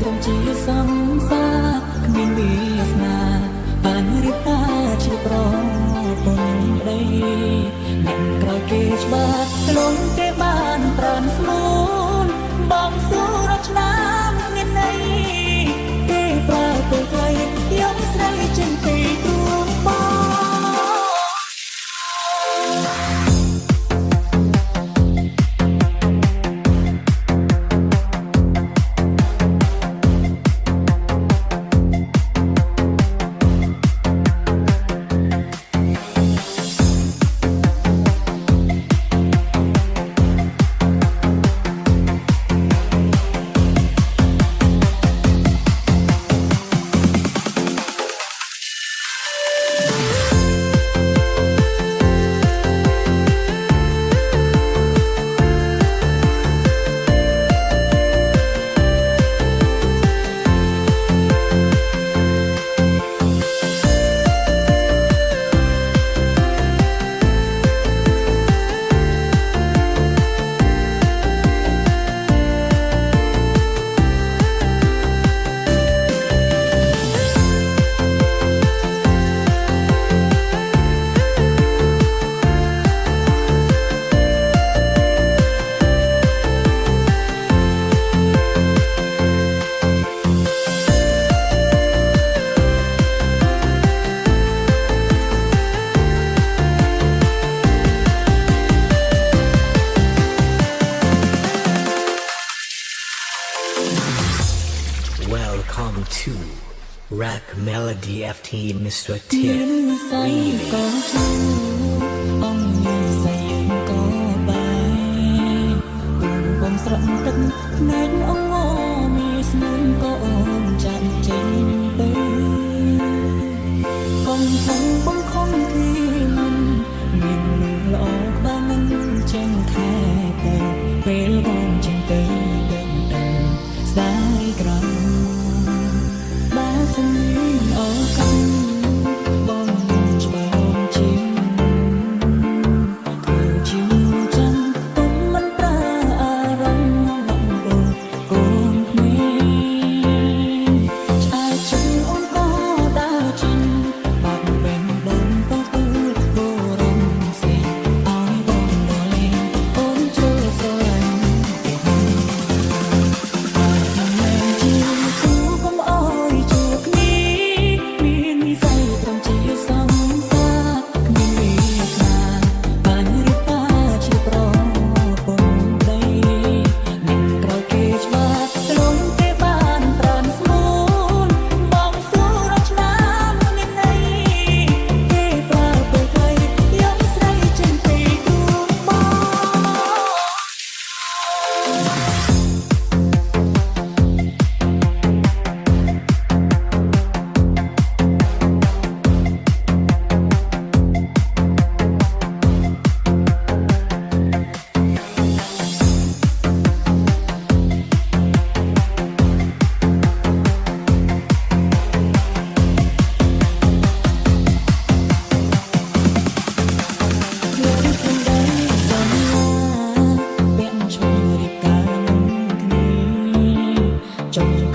ត្រង់ជាសំសាគ្មានវាសនាបានរៀបការជាប្រពន្ធដីអ្នកក្រោយគេច្បាស់លំទេបានប្រានស្មូនបងសួររកឆ្នាំគ្មានន័យគេប្រើពេលខ្លីយកស្រីចេញពីទួងបង Welcome to Rack Melody FT Mr. Tiff Remix ស្រក់ទឹកណែនអងមានស្នួនក៏អូនចាក់ចេញទៅកុំខំបងខំទីមុនមានលឺល្អក្បាលនឹងចេញខែទៅពេលបងចេញទៅដឹងស្ដាយក្រំបាសនីអរគុណបងច្បាស់ជាង จง